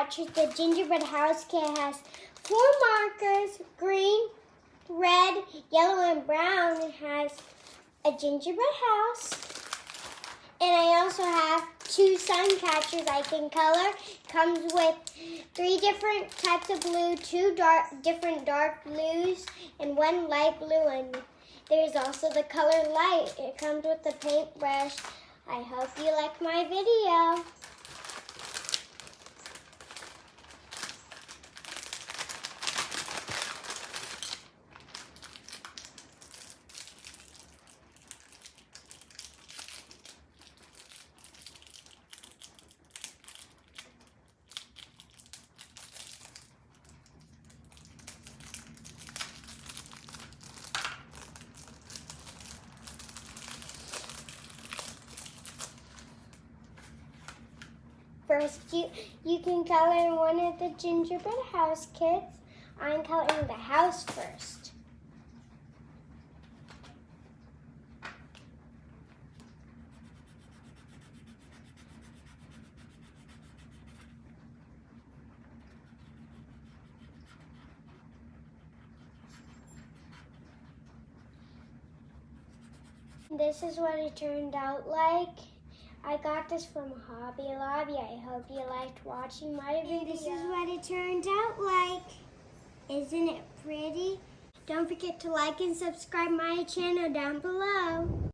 catchers. The gingerbread house kit has 4 markers, green, red, yellow, and brown. It has a gingerbread house. And I also have 2 sun catchers I can color. Comes with 3 different types of blue, 2 different dark blues, and 1 light blue. And there's also the color light. It comes with a paintbrush. I hope you like my video. First, you can color one of the gingerbread house kits. I'm coloring the house first. This is what it turned out like. I got this from Hobby Lobby. I hope you liked watching my video. And this is what it turned out like. Isn't it pretty? Don't forget to like and subscribe my channel down below.